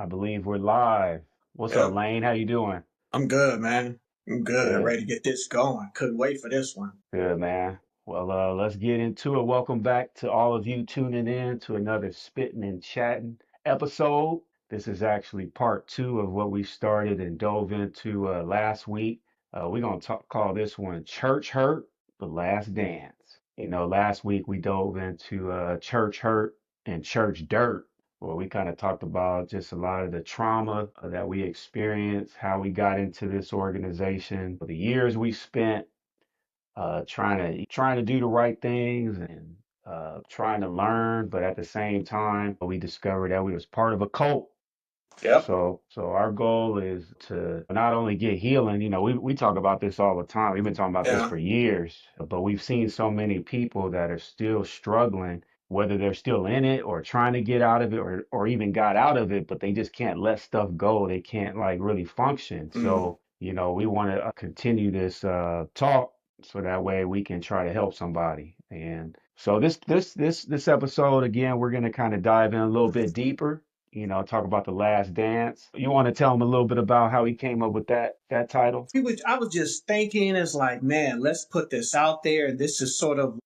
I believe we're live. What's up, Yep, Lane? How you doing? I'm good, man. I'm good. Good, Ready to get this going. Couldn't wait for this one. good, man. Well, let's get into it. Welcome back to all of you tuning in to another Spitting and Chatting episode. This is actually part two of what we started and dove into last week. We're gonna call this one Church Hurt, The Last Dance. Last week we dove into church hurt and church dirt. Well, we kind of talked about just a lot of the trauma that we experienced, how we got into this organization, the years we spent trying to do the right things and trying to learn, but at the same time, we discovered that we was part of a cult. Yep. So our goal is to not only get healing, we talk about this all the time. We've been talking about this Yeah. for years, but we've seen so many people that are still struggling, whether they're still in it or trying to get out of it or even got out of it, but they just can't let stuff go. They can't like really function. Mm. So, we want to continue this talk so that way we can try to help somebody. And so this episode again, we're going to kind of dive in a little bit deeper, talk about The Last Dance. You want to tell him a little bit about how he came up with that title? I was just thinking, it's like, man, let's put this out there. This is sort of,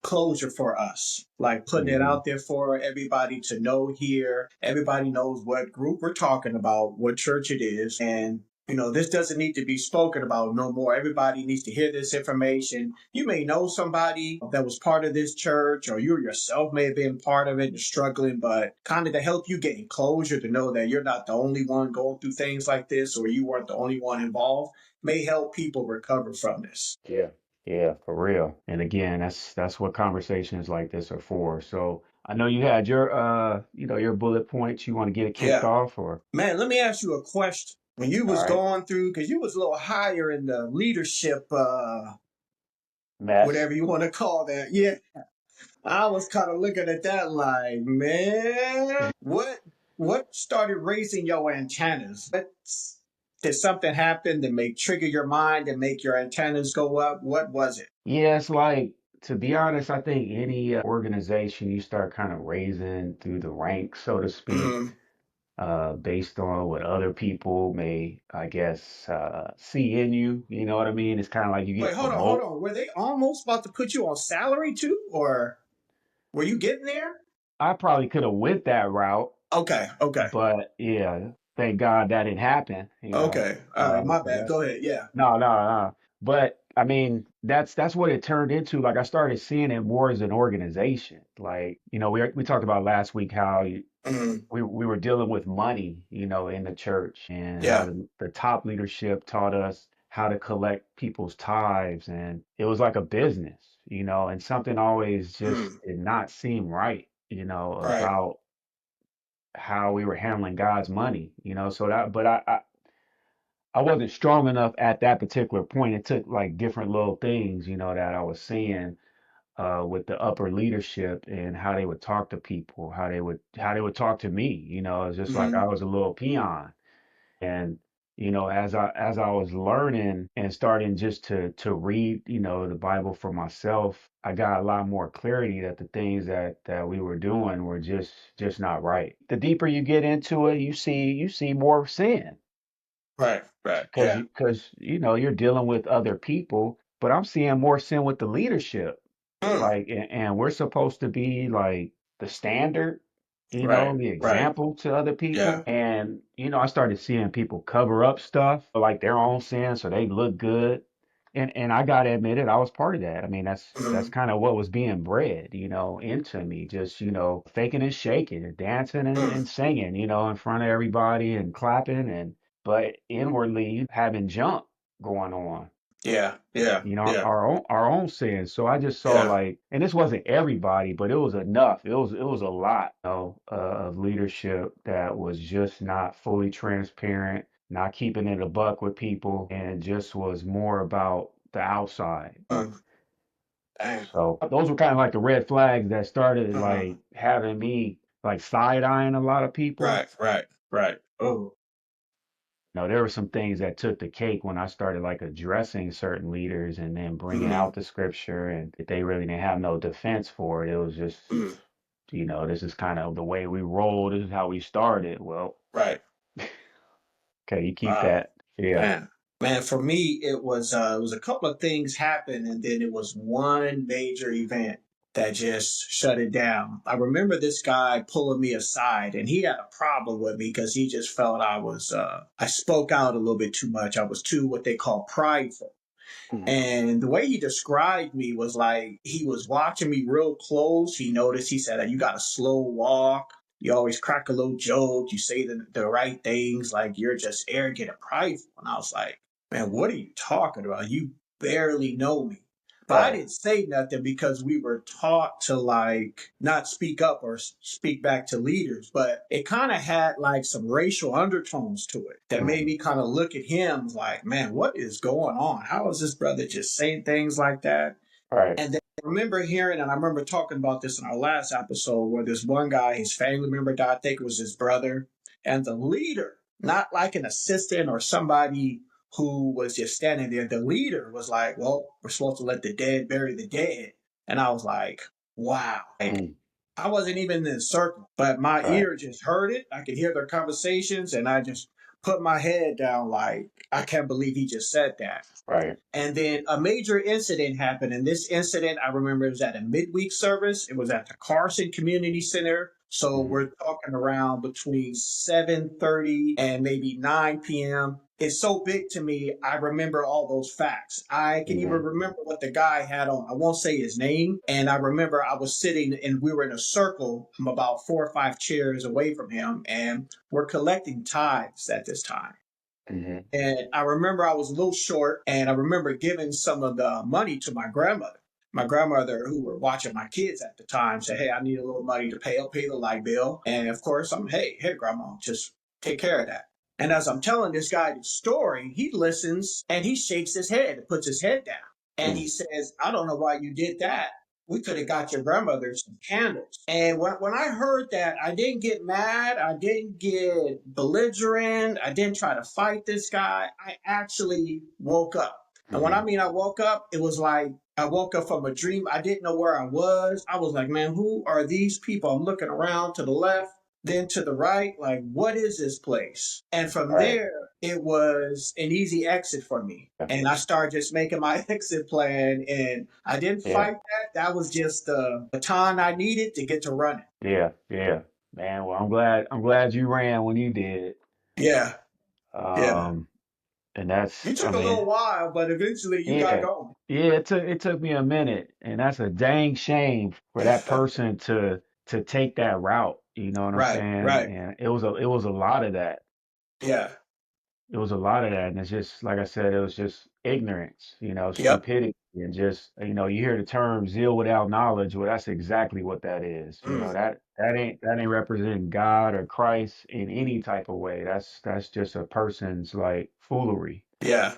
closure for us. Like putting it Hmm. out there for everybody to know here. Everybody knows what group we're talking about, what church it is. And this doesn't need to be spoken about no more. Everybody needs to hear this information. You may know somebody that was part of this church, or you yourself may have been part of it and struggling, but kind of to help you get closure to know that you're not the only one going through things like this, or you weren't the only one involved, may help people recover from this. Yeah. Yeah, for real. And again, that's what conversations like this are for. So I know you had your bullet points. You want to get it kicked Yeah. off or Man, let me ask you a question. When you all was right. going through, because you was a little higher in the leadership, Mess. whatever you want to call that. Yeah. I was kind of looking at that like, man, what started raising your antennas? Did something happen to make trigger your mind and make your antennas go up? What was it? Yeah, it's like, to be honest, I think any organization you start kind of raising through the ranks, so to speak, Mm-hmm. based on what other people may, I guess, see in you. You know what I mean? It's kind of like you Wait, get hold promoted. on. Were they almost about to put you on salary too, or were you getting there? I probably could have went that route, Okay. but yeah, thank God that didn't happen. Okay. All right, my So bad. that's Go ahead. Yeah. no. But I mean, that's what it turned into. Like I started seeing it more as an organization. Like, we talked about last week how Mm-hmm. we were dealing with money, in the church and how Yeah. the top leadership taught us how to collect people's tithes. And it was like a business, and something always just Mm. did not seem right, Right. about how we were handling God's money, so but I wasn't strong enough at that particular point. It took like different little things, that I was seeing with the upper leadership and how they would talk to people, how they would talk to me. It's just like I Mm-hmm. was a little peon. And as I was learning and starting just to read, the Bible for myself, I got a lot more clarity that the things that we were doing were just not right. The deeper you get into it, you see more sin Right. Right. because Yeah. you're dealing with other people, but I'm seeing more sin with the leadership. Mm. Like, and we're supposed to be like the standard, Right. the Right. example to other Yeah. people. And, I started seeing people cover up stuff like their own sin so they look good. And I gotta admit it, I was part of that. I mean, that's Mm-hmm. kind of what was being bred, into me. Just, faking and shaking and dancing and Mm. singing, in front of everybody and clapping but inwardly having junk going on, Yeah. Yeah. Yeah. our own sins. So I just saw Yeah. like, and this wasn't everybody, but it was enough. It was a lot, of leadership that was just not fully transparent, not keeping it a buck with people, and just was more about the outside. Mm. Dang. So those were kind of like the red flags that started Uh-huh. like having me like side eyeing a lot of people. Right. Right. Right. Oh. No, there were some things that took the cake when I started like addressing certain leaders and then bringing Mm-hmm. out the scripture, and that they really didn't have no defense for it. It was just, Mm. this is kind of the way we roll. This is how we started. Well, Right. okay, you keep Wow. that. Yeah. Man. Man, for me, it was a couple of things happened, and then it was one major event that just shut it down. I remember this guy pulling me aside, and he had a problem with me because he just felt I spoke out a little bit too much. I was too what they call prideful. Mhm. And the way he described me was like he was watching me real close. He noticed, he said, "You got a slow walk. You always crack a little joke. You say the right things. Like you're just arrogant and prideful." And I was like, "Man, what are you talking about? You barely know me." But I Right. didn't say nothing because we were taught to like not speak up or speak back to leaders. But it kind of had like some racial undertones to it that made Mhm. me kind of look at him like, man, what is going on? How is this brother just saying things like that? Right. And then I remember hearing, and I remember talking about this in our last episode, where this one guy, his family member died, I think it was his brother, and the leader, not like an assistant or somebody who was just standing there, the leader was like, well, we're supposed to let the dead bury the dead. And I was like, wow. Like, Mm. I wasn't even in the circle, but my Right. ear just heard it. I could hear their conversations, and I just put my head down like, I can't believe he just said that. Right. And then a major incident happened. And this incident, I remember it was at a midweek service. It was at the Carson Community Center. So Mhm. we're talking around between 7:30 and maybe 9 p.m. It's so big to me. I remember all those facts. I can even Mhm. remember what the guy had on. I won't say his name. And I remember I was sitting and we were in a circle. I'm about 4 or 5 chairs away from him. And we're collecting tithes at this time. Mhm. And I remember I was a little short, and I remember giving some of the money to my grandmother. My grandmother, who were watching my kids at the time, said, "Hey, I need a little money to pay the light bill." And of course, hey, grandma, just take care of that. And as I'm telling this guy the story, he listens and he shakes his head and puts his head down. And Mm. he says, "I don't know why you did that. We could have got your grandmother some candles." And when I heard that, I didn't get mad. I didn't get belligerent. I didn't try to fight this guy. I actually woke up. And when I Mhm. mean I woke up, it was like I woke up from a dream. I didn't know where I was. I was like, man, who are these people? I'm looking around to the left, then to the right. Like, what is this place? And from Right. there, it was an easy exit for me. Yeah. And I started just making my exit plan. And I didn't Yeah. fight that. That was just the baton I needed to get to running. Yeah. Yeah. Man, well, I'm glad you ran when you did. Yeah. Yeah. Um, and You that's, I took a little mean, while, but eventually you got yeah. going. Yeah, it took me a minute, and that's a dang shame for that person to take that route, you know what I'm Right. saying? Right. And it was a lot of that. Yeah. It was a lot of that, and it's just like I said, it was just ignorance, Yep. stupidity, and just you hear the term zeal without knowledge. Well, that's exactly what that is. Mm. That ain't representing God or Christ in any type of way. That's just a person's like foolery. Yeah.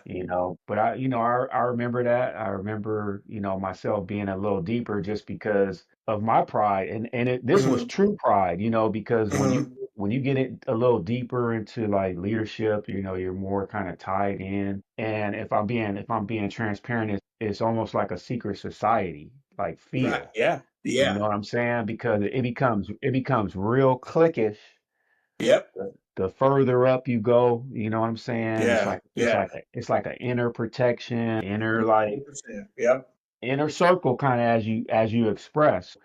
But I remember that. I remember, myself being a little deeper just because of my pride. This was Hmm. true pride, because when you Hmm. when you get it a little deeper into like leadership, you're more kind of tied in. And if I'm being transparent, it's almost like a secret society, like Right. feel. Yeah. You Yeah. know what I'm saying? Because it becomes real cliquish Yep. the further up you go, you know what I'm saying? It's Yeah. like it's Yeah. like a, it's like an inner protection, inner like 100%. Yep. inner circle kind of as you express.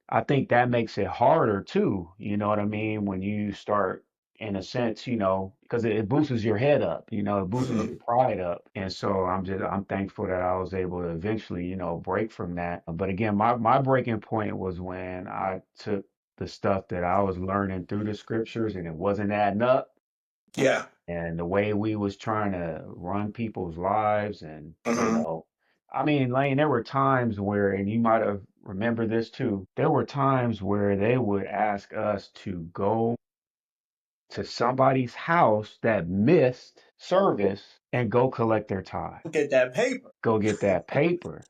I think that makes it harder too, you know what I mean? When you start in a sense, because it boosts your head up, it boosts your Hmm. pride up. And so I'm thankful that I was able to eventually, break from that. But again, my breaking point was when I took the stuff that I was learning through the scriptures and it wasn't adding up Yeah. and the way we was trying to run people's lives and Hmm. I mean, Lane, there were times where, and you might have remembered this too, there were times where they would ask us to go to somebody's house that missed service and go collect their tithe, Get that paper. go get that paper,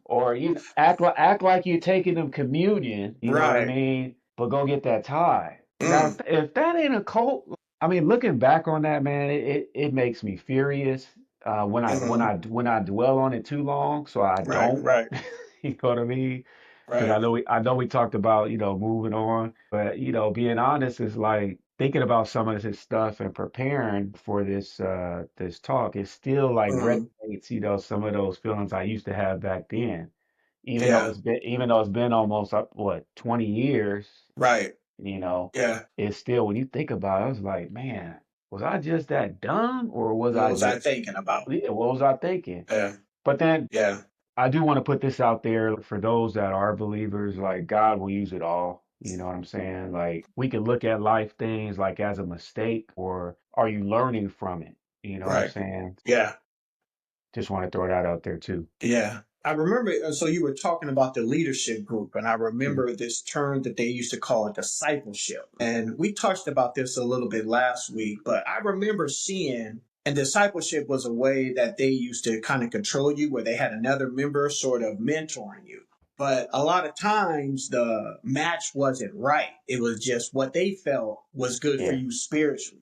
or act like you're taking them communion, you know what I Right. mean? But go get that tithe. Now, Mm. if that ain't a cult, I mean, looking back on that, man, it makes me furious. When I when Hmm. I when I dwell on it too long, so I Right. don't. Right. You know what I mean? because Right. I know we talked about, moving on, but being honest is like thinking about some of this stuff and preparing for this talk. It still like Hmm. resonates, some of those feelings I used to have back then. Yeah. Even though it's been almost up what 20 years, Right. you know, Yeah. it's still when you think about it, I was like, man, was I just that dumb or was What I was I just thinking about? yeah, what was I thinking? Yeah. But then Yeah. I do want to put this out there for those that are believers, like God will use it all. You know what I'm saying? Like we can look at life things like as a mistake or are you learning from it? You know what I'm Right. saying? Yeah. Just want to throw that out there too. Yeah. I remember, so you were talking about the leadership group, and I Mhm. remember this term that they used to call it discipleship. And we touched about this a little bit last week, but I remember seeing, and discipleship was a way that they used to kind of control you, where they had another member sort of mentoring you. But a lot of times the match wasn't right. It was just what they felt was good for Yeah. you spiritually.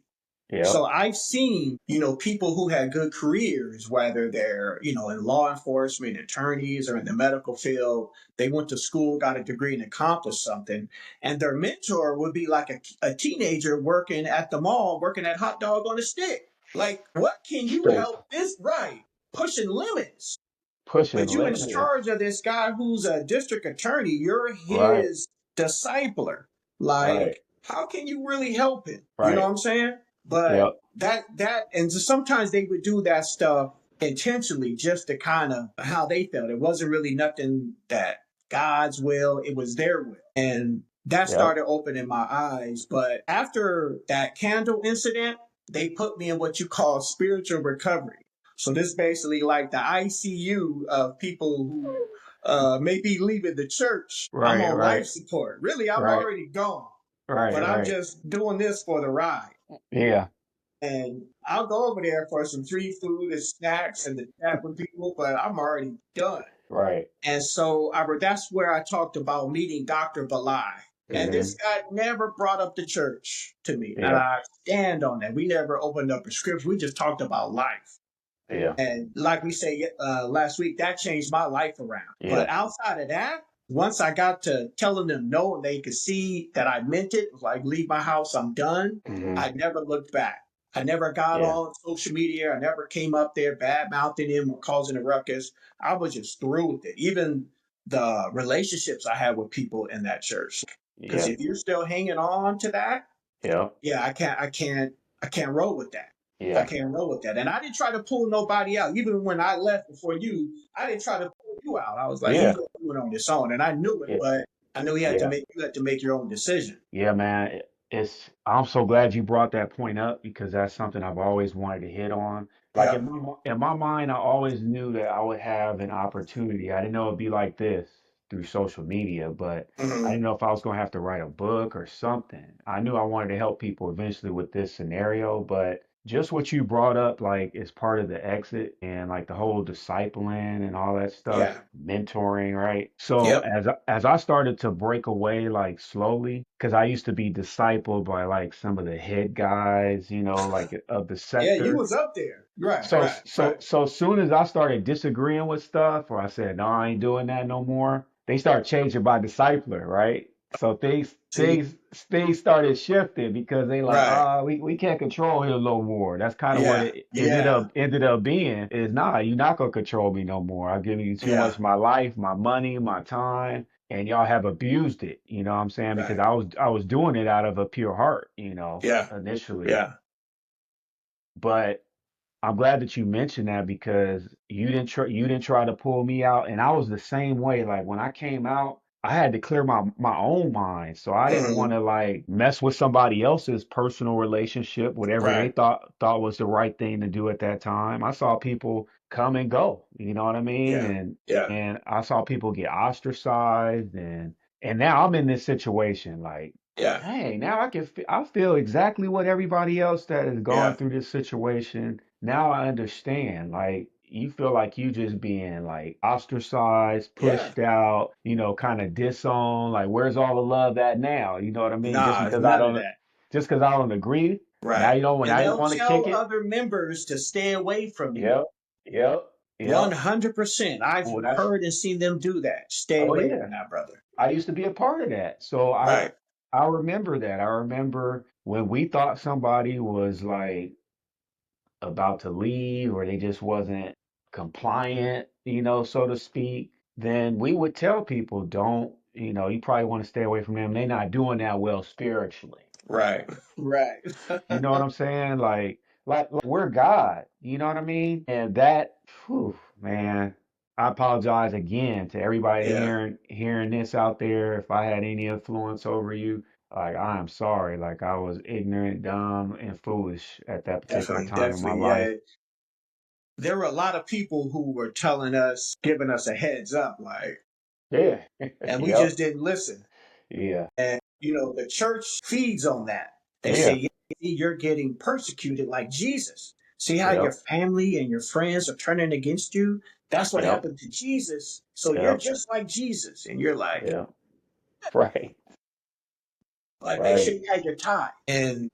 So Yep. I've seen, people who had good careers, whether they're, in law enforcement, attorneys, or in the medical field. They went to school, got a degree, and accomplished something. And their mentor would be like a teenager working at the mall, working at hot dog on a stick. Like, what can you Straight help this right? Pushing limits. pushing But you in limit. charge of this guy who's a district attorney. You're Right. his discipler. Right. Like, how can you really help him? You know Right. what I'm saying? But Yep. and so sometimes they would do that stuff intentionally just to kind of how they felt. It wasn't really nothing that God's will, it was their will. And that Yep. started opening my eyes. But after that candle incident, they put me in what you call spiritual recovery. So this is basically like the ICU of people who may be leaving the church. I'm Right. on life Right. support. Really, I'm Right. already gone, Right. but I'm Right. just doing this for the ride. Yeah. And I'll go over there for some free food and snacks and to chat with people, but I'm already done. Right. And so that's where I talked about meeting Dr. Balai. And this Hmm. guy never brought up the church to me. And Yeah. I stand on that. We never opened up a script. We just talked about life. Yeah. And like we said last week, that changed my life around. But Yeah. outside of that, once I got to telling them no and they could see that I meant it, like leave my house, I'm done, Hmm. I never looked back. I never got Yeah. on social media. I never came up there bad mouthing him or causing a ruckus. I was just through with it. Even the relationships I had with people in that church. Because Yeah. if you're still hanging on to that, Yeah. yeah, I can't roll with that. I Yeah. can't roll with that. And I didn't try to pull nobody out. Even when I left before you, I didn't try to pull you out. I was like, he's Yeah. gonna do it on his own. And I knew it, Yeah. but I knew Yeah. you had to make your own decision. Yeah, man. I'm so glad you brought that point up because that's something I've always wanted to hit on. Like Yep. in my mind, I always knew that I would have an opportunity. I didn't know it'd be like this through social media, but I Hmm. didn't know if I was going to have to write a book or something. I knew I wanted to help people eventually with this scenario, but just what you brought up, like as part of the exit and like the whole discipling and all that stuff, Yeah. mentoring, right? So Yep. as I started to break away like slowly, because I used to be discipled by like some of the head guys, like of the Yeah, you sector. was up there. Right, So right, right. so soon as I started disagreeing with stuff, or I said, no, I ain't doing that no more, they start changing my discipler, right? So See, things started shifting because they like, right. we can't control him no more. That's kind of what Yeah, it yeah, ended up being is nah, you're not gonna control me no more. I've given you too much yeah, of my life, my money, my time, and y'all have abused it, you know what I'm saying? Because right. I was doing it out of a pure heart, Yeah, initially. yeah, But I'm glad that you mentioned that because you didn't try to pull me out, and I was the same way. Like when I came out, I had to clear my own mind, so I didn't want hmm, to like mess with somebody else's personal relationship, whatever they right. thought was the right thing to do at that time. I saw people come and go, you know what I mean, Yeah, yeah, and I saw people get ostracized, and now I'm in this situation like. yeah, Hey, now I feel exactly what everybody else that has gone yeah, through this situation. Now I understand. Like you feel like you just being like ostracized, yeah. pushed out, kind of disowned. Like where's all the love at now? You know what I mean? Nah, it's none of that. Just because I don't agree. Right. And Now you don't they'll want to kick tell it. other members to stay away from you. Yep. Yep. Yep. 100%. I've Well, that's heard and seen them do that. Stay oh away yeah. from that, brother. I used to be a part of that. So Right. I remember that. I remember when we thought somebody was like about to leave or they just wasn't compliant, so to speak, then we would tell people, don't, you probably want to stay away from them. They're not doing that well spiritually. Right. Right. You know what I'm saying? Like we're God. You know what I mean? And that, whew, man, I apologize again to everybody Yeah. hearing this out there. If I had any influence over you, like I am sorry. Like I was ignorant, dumb, and foolish at that particular Definitely. time in my Definitely. life. Yeah. There were a lot of people who were telling us, giving us a heads up, like, Yeah. and we Yep. just didn't listen. Yeah. And, the church feeds on that. They say, Yeah. yeah, you're getting persecuted like Jesus. See how your Yep. family and your friends are turning against you? That's what Yep. happened to Jesus. So you're Yep. just like Jesus. And you're like, Yep. Right. make sure Right. you had your tie. And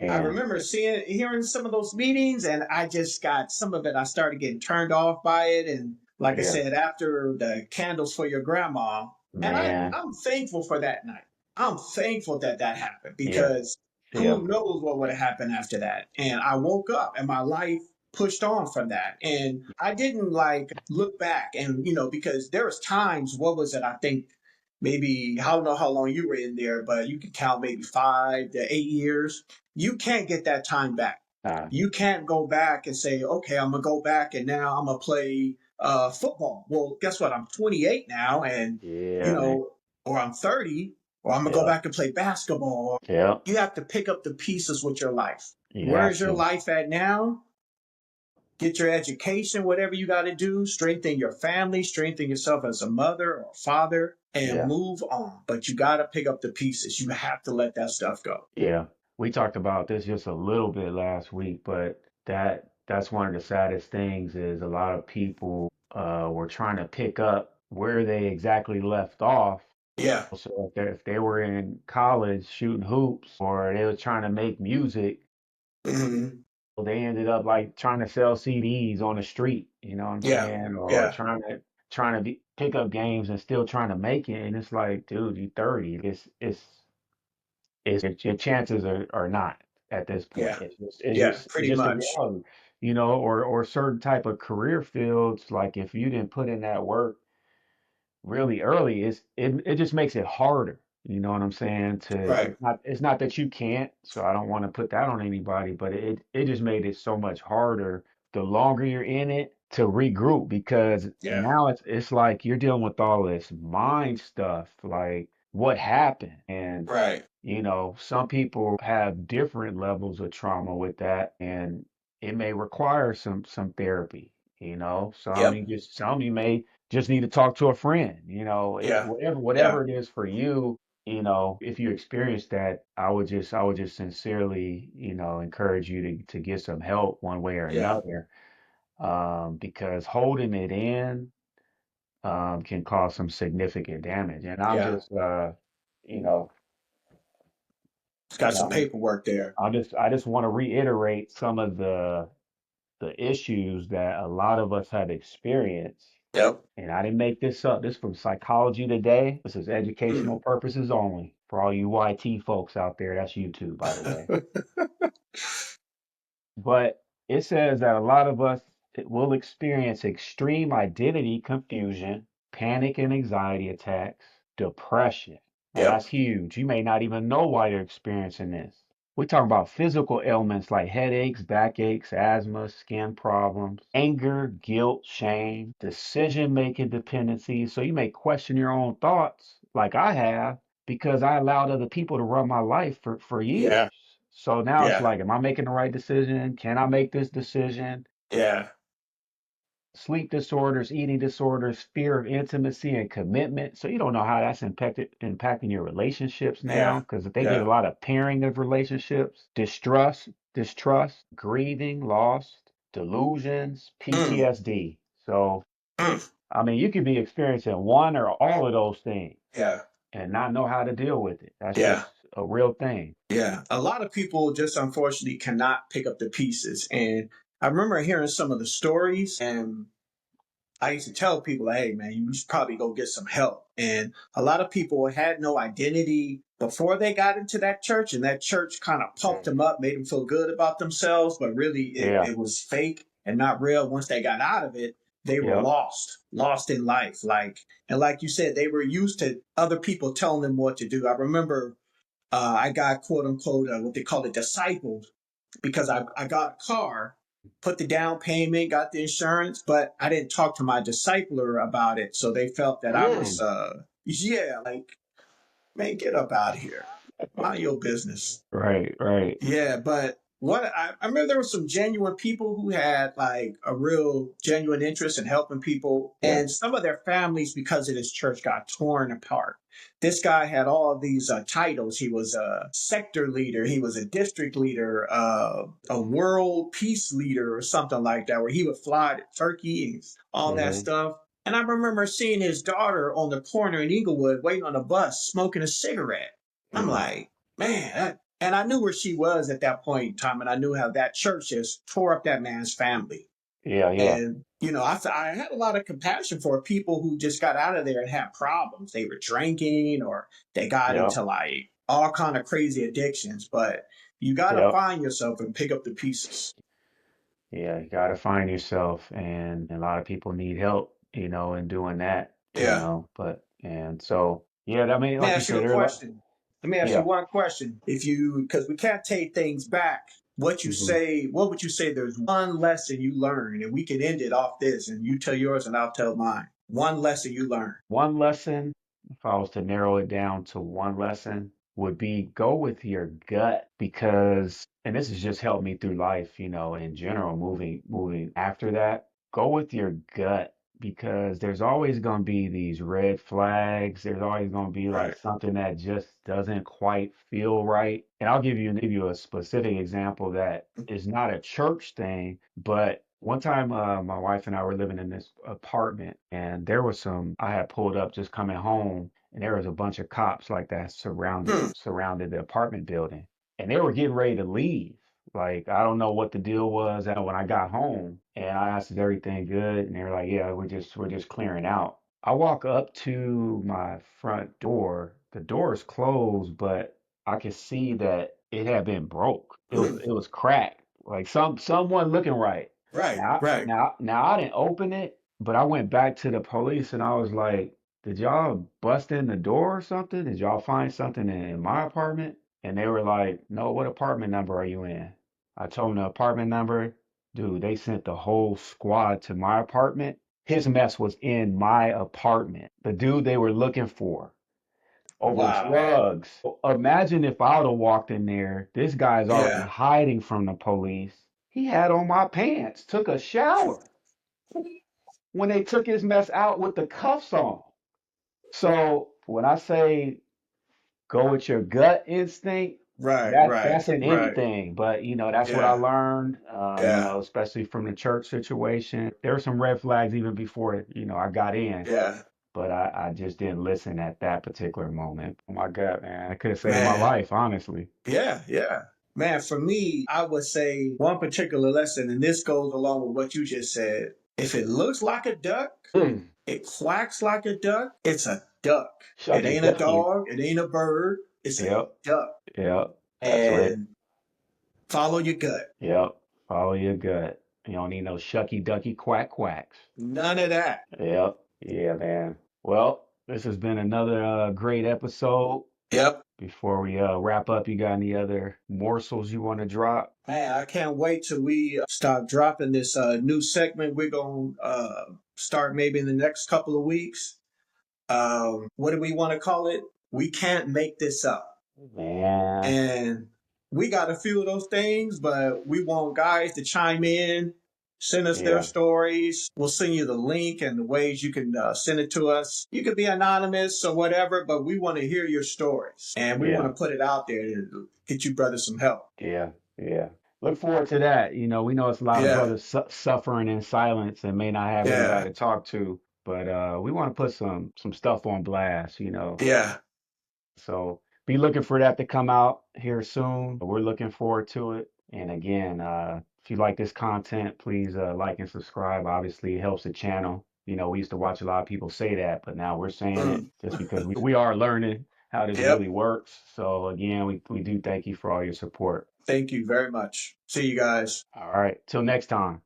I And remember hearing some of those meetings, and I just got some of it. I started getting turned off by it, and like I yeah, said, after the candles for your grandma, and man. I'm thankful for that night. I'm thankful that that happened Yeah. because Yeah. who knows what would have happened after that. And I woke up, and my life pushed on from that, and I didn't like look back, and because there was times. What was it? I think maybe I don't know how long you were in there, but you could count maybe 5 to 8 years. You can't get that time back. Uh, You can't go back and say, okay, I'm gonna go back and now I'm gonna play football. Well, guess what? I'm 28 now, and yeah, man. or I'm 30, or I'm gonna go Yeah. back and play basketball. Yeah. You have to pick up the pieces with your life. You Where have is your to. life at now? Get your education, whatever you got to do, strengthen your family, strengthen yourself as a mother or father, and Yeah. move on. But you got to pick up the pieces. You have to let that stuff go. Yeah. We talked about this just a little bit last week, but that's one of the saddest things is a lot of people were trying to pick up where they exactly left off. Yeah. So if they were in college shooting hoops or they were trying to make music, Hmm. well, they ended up like trying to sell CDs on the street, you know what I'm Yeah. saying? Or Yeah. trying to pick up games and still trying to make it. And it's like, dude, you 30. It's your chances are not at this point. Yeah. Yeah. It's Pretty just a much. reality, or certain type of career fields, like if you didn't put in that work really early, it just makes it harder. You know what I'm saying? Right. It's not that you can't, so I don't want to put that on anybody, but it just made it so much harder the longer you're in it to regroup because Yeah. now it's like you're dealing with all this mind stuff, like what happened. And Right. some people have different levels of trauma with that, and it may require some therapy. Yep. Some you may just need to talk to a friend. Yeah. Yeah. Whatever it is for you. If you experience that, I would just sincerely, encourage you to get some help one way or Yeah. another, because holding it in can cause some significant damage. And I'm Yeah. just, you know, It's you got some know, paperwork there. I just want to reiterate some of the issues that a lot of us have experienced. Yep. And I didn't make this up. This is from Psychology Today. This is educational Mm. purposes only. For all you YT folks out there, that's YouTube, by the way. But it says that a lot of us will experience extreme identity confusion, panic and anxiety attacks, depression. Now Yep. that's huge. You may not even know why you're experiencing this. We talk about physical ailments like headaches, backaches, asthma, skin problems, anger, guilt, shame, decision making dependencies. So you may question your own thoughts, like I have, because I allowed other people to run my life for years. Yeah. So now it's Yeah. like, am I making the right decision? Can I make this decision? Yeah. Sleep disorders, eating disorders, fear of intimacy and commitment. So you don't know how that's impacting your relationships now Yeah. because they did a Yeah. lot of pairing of relationships, distrust, grieving, loss, delusions, Mm. PTSD. So Mm. I mean, you could be experiencing one or all of those things Yeah. and not know how to deal with it. That's Yeah. just a real thing. Yeah, a lot of people just unfortunately cannot pick up the pieces. And I remember hearing some of the stories, and I used to tell people, hey, man, you should probably go get some help. And a lot of people had no identity before they got into that church, and that church kind of puffed Mm. them up, made them feel good about themselves, but really Yeah. it was fake and not real. Once they got out of it, they were Yep. lost in life. And like you said, they were used to other people telling them what to do. I remember I got quote unquote what they call it discipled because I got a car, put the down payment, got the insurance, but I didn't talk to my discipler about it. So they felt that I was, Mm. yeah, like, man, get up out of here. Mind your business. Right. Right. Yeah, but I remember there were some genuine people who had like a real genuine interest in helping people, Yeah. and some of their families, because of this church, got torn apart. This guy had all of these titles. He was a sector leader, he was a district leader, a world peace leader, or something like that, where he would fly to Turkey and all that Hmm. stuff. And I remember seeing his daughter on the corner in Inglewood waiting on a bus, smoking a cigarette. I'm Mm. like, man, and I knew where she was at that point in time, and I knew how that church just tore up that man's family. Yeah. Yeah. And I had a lot of compassion for people who just got out of there and had problems. They were drinking, or they got Yep. into like all kind of crazy addictions. But you got to Yep. find yourself and pick up the pieces. Yeah. You got to find yourself, and a lot of people need help, in doing that, Yeah. but, and so, yeah, I mean, Let me like you ask you said, a there are a lot. question. Let me ask you Yeah. one question. If you, because we can't take things back, Hmm. what would you say there's one lesson you learned? And we could end it off this, and you tell yours and I'll tell mine. One lesson you learned. One lesson, if I was to narrow it down to one lesson, would be go with your gut because, and this has just helped me through life, in general, moving after that, go with your gut because there's always going to be these red flags. There's always going to be like Right. something that just doesn't quite feel right. And I'll give you a specific example that is not a church thing, but one time, my wife and I were living in this apartment, and there was I had pulled up just coming home, and there was a bunch of cops like that Hmm. surrounded the apartment building, and they were getting ready to leave. Like, I don't know what the deal was. And when I got home, and I asked, "Is everything good?" And they were like, "Yeah, we're just clearing out." I walk up to my front door. The door is closed, but I could see that it had been broke. It was Hmm. it was cracked. Like someone looking right. Right. Right. Now I didn't open it, but I went back to the police and I was like, "Did y'all bust in the door or something? Did y'all find something in my apartment?" And they were like, "No, what apartment number are you in?" I told them the apartment number. Dude, they sent the whole squad to my apartment. His mess was in my apartment. The dude they were looking for over Wow, man. drugs. Imagine if I would have walked in there. This guy's already Yeah. hiding from the police. He had on my pants, took a shower when they took his mess out with the cuffs on. So when I say go with your gut instinct, Right. Right. that's in Right. anything. But that's what I Yeah. learned. Yeah. Especially from the church situation. There were some red flags even before I got in. Yeah. But I just didn't listen at that particular moment. Oh my God, man, it could have saved my Man. life, honestly. Yeah. Yeah. Man, for me, I would say one particular lesson, and this goes along with what you just said. If it looks like a duck, Mm. it quacks like a duck, it's a duck. It Shucky ain't a ducky. dog, it ain't a bird, it's a Yep, duck. yep, that's right. And follow your gut. Yep, follow your gut. You don't need no shucky ducky quack quacks. None of that. Yep, yeah, man. Well, this has been another great episode. Yep. Before we wrap up, you got any other morsels you want to drop? Man, I can't wait till we start dropping this new segment. We're going to start maybe in the next couple of weeks. What do we want to call it? We can't make this up. Man, And we got a few of those things, but we want guys to chime in, send us their yeah, stories. We'll send you the link and the ways you can send it to us. You could be anonymous or whatever, but we want to hear your stories and we want yeah. to put it out there to get you brothers some help. Yeah, yeah. Look forward to that. We know it's a lot of Yeah, brothers suffering in silence and may not have yeah, anybody to talk to, but we want to put some stuff on blast. yeah. So be looking for that to come out here soon. We're looking forward to it. And again, if you like this content, please like and subscribe. Obviously, it helps the channel. You know, we used to watch a lot of people say that, but now we're saying it Mm. just because we are learning how this Yep. really works. So again, we do thank you for all your support. Thank you very much. See you guys. All right, till next time.